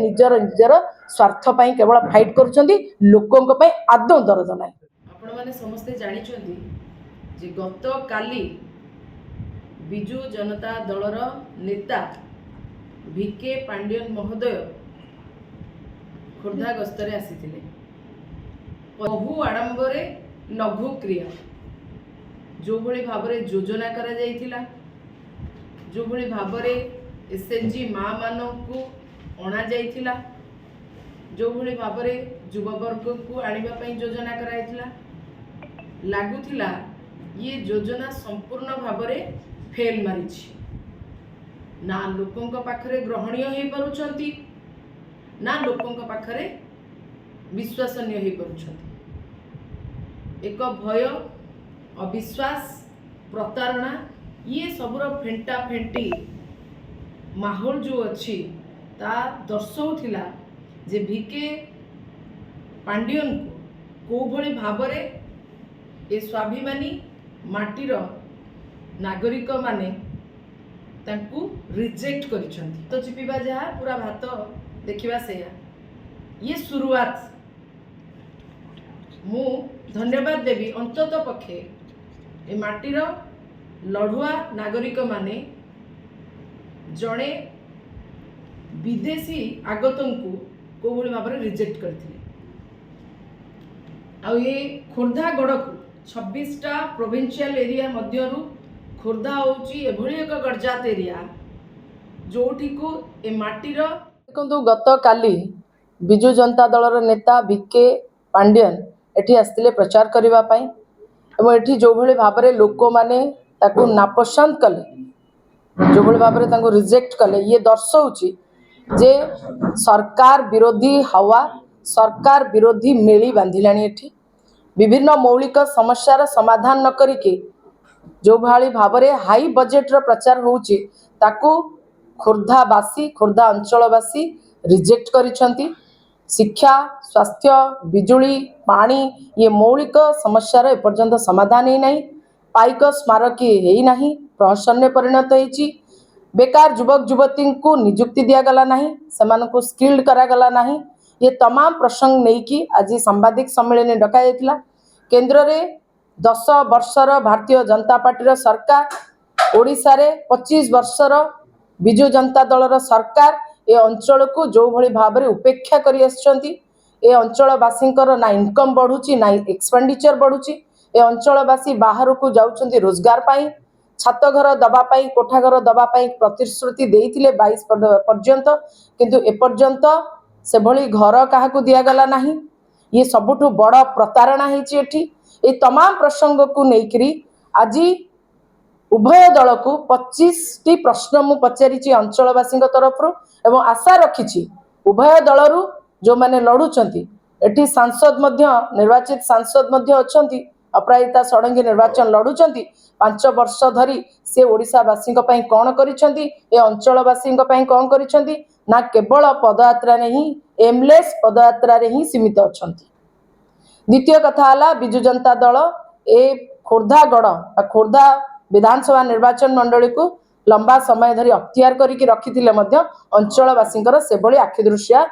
निजर निजर स्वार्थ पाई केवल फाइट करुछंती लोकंक पाई आदौ दरद नाही। आपण माने समस्ते जानिछंती जे गत काली बिजु जनता दलर नेता भिके पांडियन महोदय खोर्धा गस्तरे आसीथिले। बहु आडंबरे लघु क्रिया जो भली भाबरे योजना करा जाइथिला, जो भली भाबरे एसएनजी माँ मानकु अणा जाइथिला, जो भली भाबरे युववर्ग को आनिबा पई योजना कराइथिला, लागुथिला ये योजना संपूर्ण भाबरे फेल मारिछि। ना लोकंक पाखरे ग्रहणीय हे परुछंती, ना लोकंक पाखरे विश्वसनीय हे परुछंती। एक भय, अविश्वास, प्रतारणा ये सबुर फेंटा फेंटी माहौल जो अच्छी ता दर्शाउथिला जे भिके पांडियन को भली भाबरे ए स्वाभिमानी माटीर नागरिक माने तांकु रिजेक्ट करिसंती। तो चिपिबा जहा पूरा भात देखिबा सेया ये शुरुआत। मु धन्यवाद देवी अंतत पक्षे ए माटीर लढ़ुआ नागरिक माने जड़े विदेशी आगतंकु को भली भाबरे रिजेक्ट करथिले। आ ये खोर्धा गड़ को 26टा प्रोविंशियल एरिया मध्यरु खोर्धा होची एभली एक गड़जात एरिया जोठी को ए माटीर देखंतु गत काली बिजु जनता दलर नेता भिके पांडियन एठी आस्तिले प्रचार करिवा पई एवं एठी जो भली भाबरे लोक माने ताकू नापसंद कले, जो भली भाबरे ताकू रिजेक्ट कले, ये दर्शाउची जे सरकार विरोधी हवा, सरकार विरोधी मेली बांधिलानी। एठी विभिन्न मौलिक समस्यार समाधान न करिके जो भाली भाबरे हाई बजेट रो प्रचार होउची ताकू खोर्धावासी, खोर्धा अंचलवासी रिजेक्ट करिसंती। शिक्षा, स्वास्थ्य, बिजुली, पानी ये मौलिक समस्यार एपर्यंत समाधान ही नहीं। पाइक स्मारकी हेई नहीं, प्रहसन परिणत होईची। बेकार युवक युवती को नियुक्ति दिगला नहीं, सेमानकु स्किल्ड करागला नहीं। ये तमाम प्रसंग नहीं कि आज सांबादिक सम्मेलन डका जाइथिला। केंद्र रे 10 वर्षर भारतीय जनता पार्टी सरकार, ओडिशा रे 25 वर्षर बिजु जनता दलर सरकार ए अंचल को जो भली भाबरे उपेक्षा करि आछंती। ए अंचलवासींकर ना इनकम बढ़ुची, ना एक्सपेंडिचर बढ़ुची। ए अंचलवासी बाहर को जाउछंती रोजगार पाई, छात घर दबा पाई, कोठा घर दबा पाई प्रतिश्रुति देइथिले 22 पर्यंत, किंतु ए पर्यंत से भली घर काहाकू दियागला नहीं। ये सबुठु बड़ प्रतारणा हेची एठी। ए तमाम प्रसंग को नेकरी आज उभय दल को 25टी प्रश्न मु पचारिछि अंचलवासी तरफ एवं आशा रखिछि उभय दलरू जो माने लड़ुचंती। एठी सांसद मध्य निर्वाचित सांसद मध्य अछंती, अपराजिता षडंगी निर्वाचन लड़ुचंती। 5 वर्ष धरी से ओडिशावासी कौन करिसंती, ए अंचलवासी कौन करिसंती ना केवल पदयात्रा ही एमलेस पदयात्रा ही सीमित अछंती। द्वितीय कथा हला बिजु जनता दल ए खोर्धा गड़ खोर्धा विधानसभा निर्वाचन मंडली को लंबा समय धरी अख्तियार करिक रखिथिले मध्य अंचलवासींकर सेभली आखिदृशिया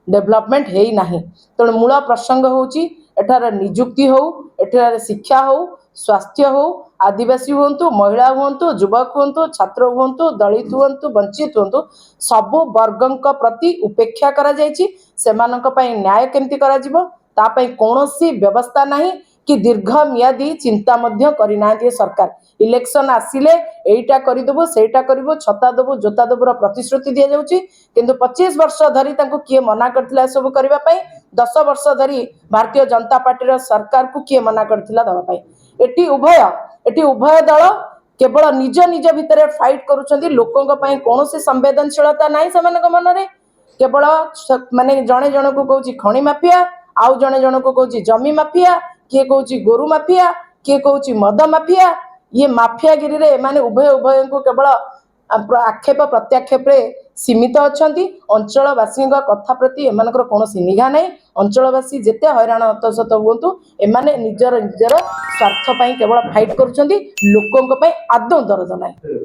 डेवलपमेंट हेई नाही। तेणु मूल प्रसंग होची एठार नियुक्ति हो, एठार शिक्षा हो, स्वास्थ्य हो, आदिवासी हुंतु, महिला हुंतु, युवक हुंतु, छात्र हुंतु, दलित हुंतु, वंचित हुंतु, सबु वर्गंक प्रति उपेक्षा करा जायछि। सेमानक पई न्याय केमति करा जिवो ता पई कोनोसी व्यवस्था नाही कि दीर्घ मियादी चिंता मध्य करिना सरकार। इलेक्शन आसिले एटा करिदेबो, सेटा करिवो, छता देबो, जोता देबोर प्रतिश्रुति दिया जाउची, किंतु 25 वर्ष धरी तांको किए मना करथिला सब करबा पई। 10 वर्ष धरी भारतीय जनता पार्टी सरकार को किए मना करथिला दवा पई। एटी उभय दल केवल निज निज भितरे फाइट करूछंती। लोकंक पई कोनोसी संवेदनशीलता नाही सेमानक मनरे। केवल माने जणे जण को कहूची खणी माफिया, आउ जणे जण को कहूची जमी माफिया, किए कहूची गोरु माफिया, किए कहूची मद माफिया। ये माफियागिरी रे माने उभय को केवल आक्षेप प्रत्याक्षेप सीमित अछंती। अंचलवासी कथा प्रति एमानकर कोनोसी निघा नहीं। अंचलवासी जेते हैरान हतसत हुंतु, एमाने निजर निजर स्वार्थ पई केवल फाइट करूछंती, लोकंक पई आदौ दरद नाही।